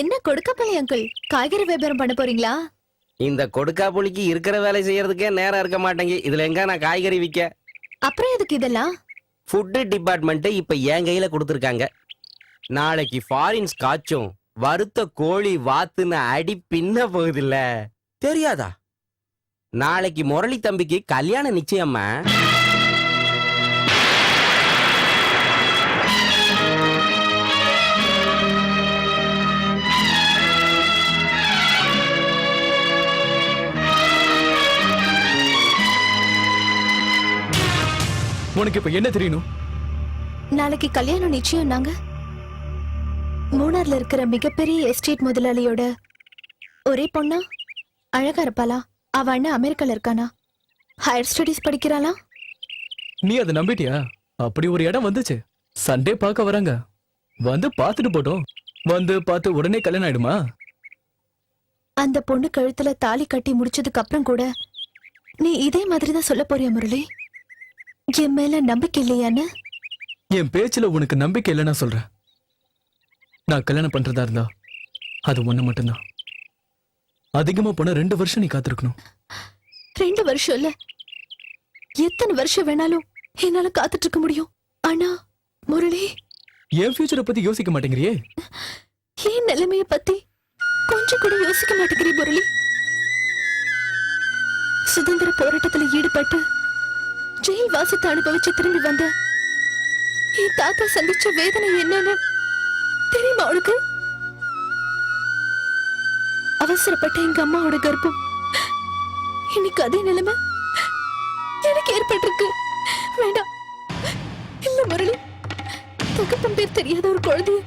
என்ன கொடுக்கப்பலை அங்கிள், காய்கறி வியாபாரம் பண்ண போறீங்களா? இந்த கொடுக்கா புளிக்கு இருக்கிற வேலை செய்யறதுக்கே நேரம் இருக்க மாட்டேங்க. இதுல எங்க நான் காய்கறி விற்க? அப்புறம் எதுக்கு இதெல்லாம்? ஃபுட் டிபார்ட்மெண்ட் இப்ப என் கையில கொடுத்துருக்காங்க. நாளைக்கு ஃபாரின் ஸ்காட்சும் வறுத்த கோழி வாத்துன்னு அடி பின்ன போகுதுல்ல, தெரியாதா? நாளைக்கு முரளி தம்பிக்கு கல்யாண நிச்சயம்மா. உனக்கு இப்ப என்ன தெரியணும்? நாளைக்கு கல்யாணம் நிச்சயம். நாங்க மூணார்ல இருக்கிற மிகப்பெரிய எஸ்டேட் முதலாளியோட ஒரே பொண்ணா? அழகா இருப்பாளா? அவ அண்ணன் அமெரிக்கால இருக்கானா? ஹையர் ஸ்டடீஸ் படிக்கிறாளா? நீ அதை நம்பிட்டியா? அப்படி ஒரு இடம் வந்துச்சு. சண்டே பார்க்க வராங்க. வந்து பார்த்துட்டு போட்டோம். வந்து பார்த்து உடனே கல்யாணம் ஆயிடுமா? அந்த பொண்ணு கழுத்துல தாலி கட்டி முடிச்சதுக்கு அப்புறம் கூட நீ இதே மாதிரிதான் சொல்ல போறியா முரளி? என் மேல நம்பிக்கை இல்லையான்னு? என் பேச்சுல உனக்கு நம்பிக்கை இல்லைன்னா சொல்றேன். நான் கல்யாணம் பண்றதா இருந்தா அது ஒண்ணு மட்டும்தான். அதிகமா போன 2 வருஷம் நீ காத்திருக்கணும். 2 வருஷம் இல்ல, எத்தனை வருஷம் வேணாலும் என்னால காத்துட்டு இருக்க முடியும். ஆனா முரளி, என் ஃபியூச்சரை பத்தி யோசிக்க மாட்டேங்கிறியே. என் நிலைமைய பத்தி கொஞ்சம் கூட யோசிக்க மாட்டேங்கிற முரளி. சுதந்திர போராட்டத்துல ஈடுபட்டு ஜெயில் வாசத்தை அனுபவிச்சு திரும்பி வந்த என் தாத்தா சந்திச்ச வேதனை என்னன்னு தெரியுமா உனக்கு? அவசரப்பட்ட எங்க அம்மாவோட கர்ப்பம் இன்னைக்கு அதே நிலைமை எனக்கு ஏற்பட்டிருக்கு. வேண்டாம், இல்ல முரளி, தகப்பன் பேர் தெரியாத ஒரு குழந்தைய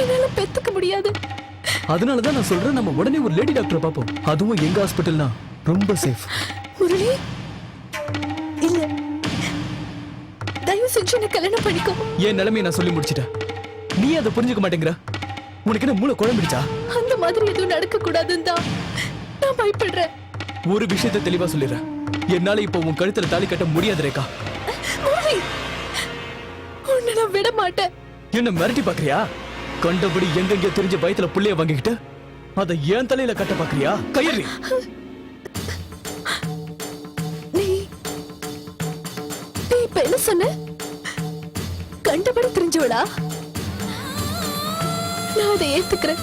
என்னால பெத்துக்க முடியாது. அதனாலதான் நான் சொல்றேன், நம்ம உடனே ஒரு லேடி டாக்டரை பார்ப்போம். அதுவும் எங்க ஹாஸ்பிட்டல்னா ரொம்ப சேஃப். முரளி, இல்ல, தயவு செஞ்சு என்ன கல்யாணம் பண்ணிக்கோ. என் நிலைமையை நான் சொல்லி முடிச்சிட்டேன். நீ அதை புரிஞ்சுக்க மாட்டேங்கிற. உனக்கு என்ன மூளை குழம்பிடுச்சா? அந்த மாதிரி எதுவும் நடக்க கூடாதுன்னு தான் நான் பயப்படுறேன். ஒரு விஷயத்தை தெளிவா சொல்லிடுறேன். என்னால இப்ப உன் கழுத்துல தாலி கட்ட முடியாது ரேகா. முரளி, உன்னை நான் விட மாட்டேன். என்ன மிரட்டி பாக்குறியா? கண்டபடி எங்கெங்க தெரிஞ்ச பயத்துல புள்ளைய வாங்கிக்கிட்டு அதை ஏன் தலையில கட்ட பாக்குறியா? கயிறு நீ இப்ப என்ன சொன்ன? கண்டபடி தெரிஞ்சவளா? நான் அதை ஏத்துக்கிறேன்.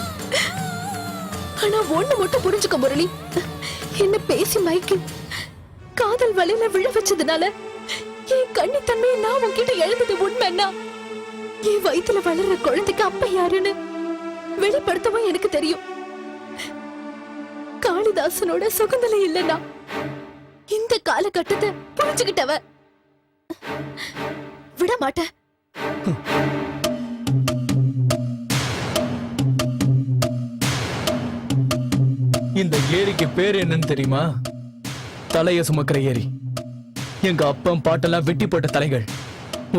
ஆனா ஒண்ணு மட்டும் புரிஞ்சுக்க முரளி, என்ன பேசி மயக்கி காதல் வலையில விழ வச்சதுனால என் கன்னித்தன்மையை நான் உன்கிட்ட எழுந்தது உண்மைன்னா, என் வயித்துல வளர்ற குழந்தைக்கு அப்ப யாருன்னு வெளிப்படுத்தவும் எனக்கு தெரியும். காளிதாசனோட சுகந்தலை இல்லைன்னா இந்த காலகட்டத்தை புரிஞ்சுக்கிட்டவ விட மாட்டேன். இந்த ஏரிக்கு பேர் என்னன்னு தெரியுமா? தலைய சுமக்கிற ஏரி. எங்க அப்பம் பாட்டெல்லாம் வெட்டி போட்ட தலைகள்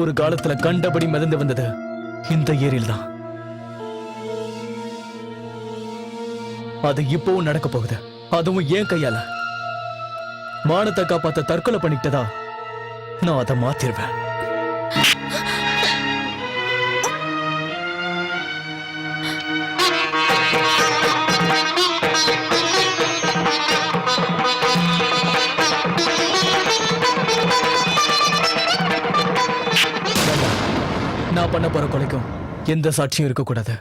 ஒரு காலத்துல கண்டபடி மிதந்து வந்தது இந்த ஏரியில் தான். அது இப்பவும் நடக்க போகுது. அதுவும் ஏன் கையால. மானத்தை காப்பாத்த தற்கொலை பண்ணிட்டதா நான் அதை மாத்திருவேன். நான் பண்ண போற கொலைக்கும் எந்த சாட்சியும் இருக்கக்கூடாது.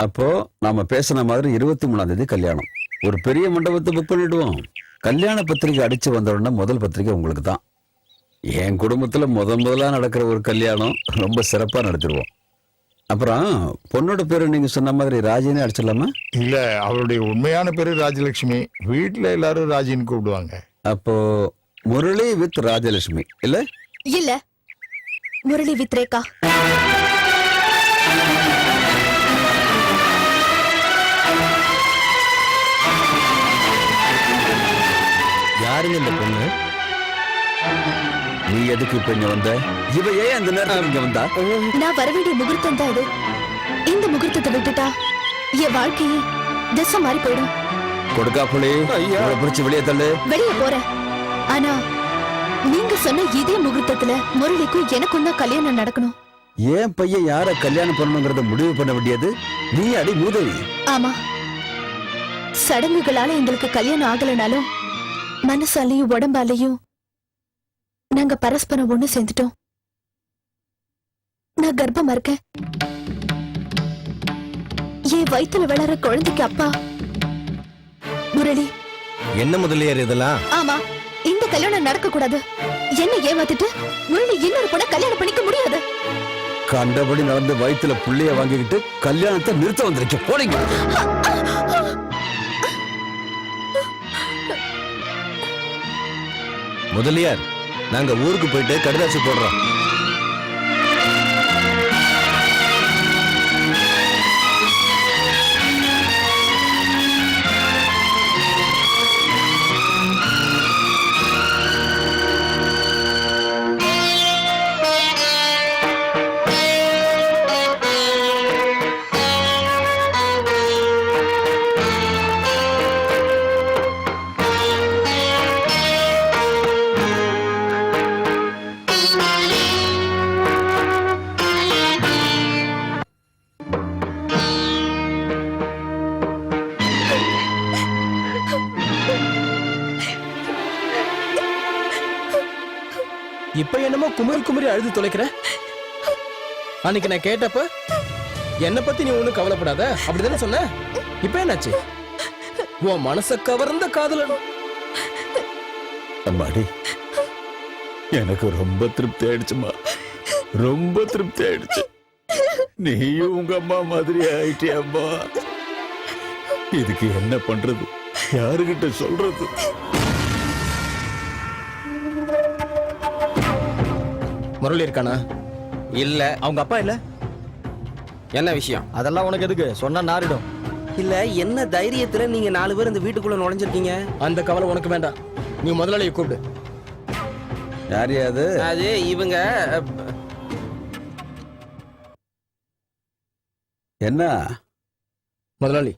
அப்போ நாம பேசின மாதிரி 23ஆம் தேதி கல்யாணம். ஒரு பெரிய மண்டபத்தை புக் பண்ணிடுவோம். கல்யாண பத்திரிகை அடிச்சு வந்தோடனே முதல் பத்திரிகை உங்களுக்கு தான். என் குடும்பத்துல முதலா நடக்கிற ஒரு கல்யாணம் ரொம்ப சிறப்பா நடத்திடுவோம். அப்புறம் பொண்ணோட பேரு நீங்க சொன்ன மாதிரி ராஜினே அடிச்சிடலாமா? இல்ல, அவளுடைய உண்மையான பேரு ராஜலட்சுமி. வீட்டுல எல்லாரும் ராஜின்னு கூப்பிடுவாங்க. அப்போ முரளி வித் ராஜலட்சுமி இல்ல? இல்ல, முரளி வித் ரேகா. யாருங்க இந்த பொண்ணு? நீ எதுக்கு இப்ப இங்க வந்த? இவ ஏன் அந்த நேரத்துல இங்க வந்தா? நான் வர வேண்டிய முகூர்த்தம் தான் இது. இந்த முகூர்த்தத்தை விட்டுட்டா என் வாழ்க்கையே திசை மாறி போயிடும். கொடுக்கா புலி, இவளை பிடிச்சு வெளியே தள்ளு. வெளியே போறேன். ஆனா நீங்க சொன்ன இதே முகூர்த்தத்துல முரளிக்கும் எனக்கும் தான் கல்யாணம் நடக்கணும். ஏன் பையன் யார கல்யாணம் பண்ணணுங்கிறத முடிவு பண்ண வேண்டியது நீ அடி மூதவி. ஆமா, சடங்குகளால எங்களுக்கு கல்யாணம் ஆகலனாலும் மனசாலையும் உடம்பாலையும் நாங்க பரஸ்பரம் ஒண்ணு சேர்ந்துட்டோம். நான் கர்ப்பமா இருக்கேன். என் வயித்துல வளர குழந்தைக்கு அப்பா முரளி. என்ன முதலியார் இதெல்லாம்? ஆமா, இந்த கல்யாணம் நடக்க கூடாது. என்ன ஏமாத்திட்டு முரளி இன்னொரு பொண்ண கல்யாணம் பண்ணிக்க முடியாது. கண்டபடி நடந்து வயித்துல புள்ளைய வாங்கிக்கிட்டு கல்யாணத்தை நிறுத்த வந்திருக்க போறீங்க. முதலியார், நாங்க ஊருக்கு போயிட்டு கடுதாசி போடுறோம். இப்ப என்னமோ குமரி குமரி அழுது தொலைக்கிற? அன்னைக்கு நான் கேட்டப்ப என்ன பத்தி நீ ஒண்ணும் கவலைப்படாத அப்படிதானே சொன்ன. இப்ப என்னாச்சு? உன் மனச கவர்ந்த காதலன். அம்மாடி, எனக்கு ரொம்ப திருப்தி ஆயிடுச்சுமா, ரொம்ப திருப்தி ஆயிடுச்சு. நீயும் உங்க அம்மா மாதிரி ஆயிட்டியம்மா. இதுக்கு என்ன பண்றது, யாருகிட்ட சொல்றது? முரளி இருக்கானா? இல்ல. அவங்க அப்பா இல்ல? என்ன விஷயம்? அதெல்லாம் உனக்கு எதுக்கு? சொன்னா நாரிடும். இல்ல, என்ன தைரியத்துல நீங்க 4 பேர் இந்த வீட்டுக்குள்ள நுழைஞ்சிருக்கீங்க? அந்த கவலை உனக்கு வேண்டாம். நீ முதலாளியை கூப்பிடு. யாரையாது? அது இவங்க. என்ன முதலாளி,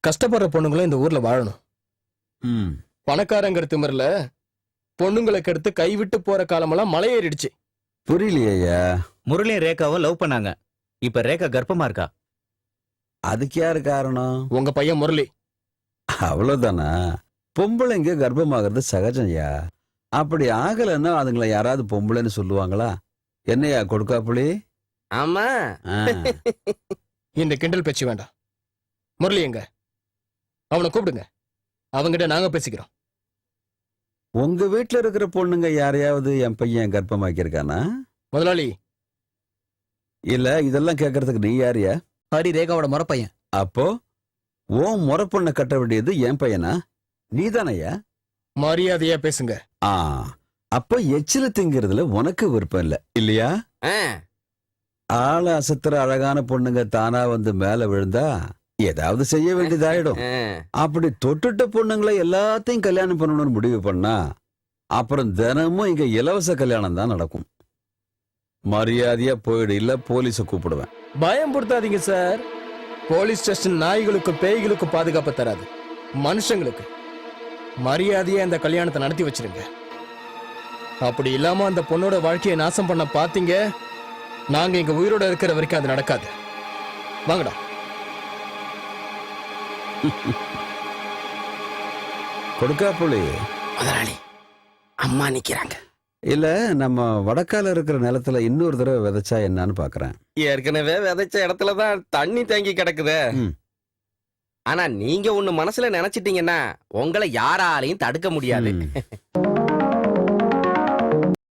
கஷ்டப்படுற பொண்ணுங்களும் இந்த ஊர்ல வாழணும். ம், பணக்காரங்கிற திமிர்ல பொண்ணுங்களை கெடுத்து கைவிட்டு போற காலமெல்லாம் மலையேறிடுச்சு. புரியலையா? முரளியும் ரேகாவும் லவ் பண்ணாங்க. இப்ப ரேகா கர்ப்பமா இருக்கா. அதுக்கு யாரு காரணம்? உங்க பையன் முரளி. அவ்வளவுதானா? பொம்பளைங்க கர்ப்பமாகிறது சகஜம்யா. அப்படி ஆகலைன்னா அதுங்களை யாராவது பொம்பளைன்னு சொல்லுவாங்களா? என்னையா கொடுக்கா புலி? ஆமா. ஆ. இந்த கிண்டல் பேச்சு வேண்டாம். முரளி எங்க? அவனை கூப்பிடுங்க. அவங்கிட்ட நாங்க பேசிக்கிறோம். உங்க வீட்டுல இருக்கிற பொண்ணுங்க யாரையாவது என் பையன் கர்ப்பமாக்கியிருக்கானா? முதலாளி, இல்ல இதெல்லாம் கேட்கறதுக்கு நீ யாரியா? ஹரி ரேகாவோட முறை பையன். அப்போ உன் முறை பொண்ணை கட்ட வேண்டியது என் பையனா? நீதானையா? மரியாதையா பேசுங்க. ஆ, அப்ப எச்சில திங்கிறதுல உனக்கு விருப்பம் இல்ல இல்லையா? ஆ. ஆள அசத்துற அழகான பொண்ணுங்க தானா வந்து மேல விழுந்தா ஏதாவது செய்ய வேண்டியதாயிடும். ஆ. அப்படி தொட்டுட்ட பொண்ணுங்களை எல்லாத்தையும் கல்யாணம் பண்ணணும்னு முடிவு பண்ணா அப்புறம் தினமும் இங்க இலவச கல்யாணம் தான் நடக்கும். மரியாதையா போயிடு, இல்ல போலீஸ கூப்பிடுவேன். பயம் படுத்தாதீங்க சார். போலீஸ் ஸ்டேஷன் நாய்களுக்கும் பேய்களுக்கும் பாதுகாப்பு தராது, மனுஷங்களுக்கு. மரியாதையா இந்த கல்யாணத்தை நடத்தி வச்சிருங்க. அப்படி இல்லாம அந்த பொண்ணோட வாழ்க்கையை நாசம் பண்ண பாத்தீங்க, நாங்க இங்க உயிரோட இருக்கிற வரைக்கும் அது நடக்காது. வாங்கடா. கொடுக்கா புலி. முதலாளி, அம்மா நிக்கிறாங்க. இல்ல நம்ம வடக்கால இருக்கிற நிலத்துல இன்னொரு தடவை விதைச்சா என்னன்னு பாக்குறேன். ஏற்கனவே விதைச்ச இடத்துலதான் தண்ணி தேங்கி கிடக்குது. ம். ஆனா நீங்க ஒண்ணு மனசுல நினைச்சிட்டீங்கன்னா உங்களை யாராலையும் தடுக்க முடியாது. ம்.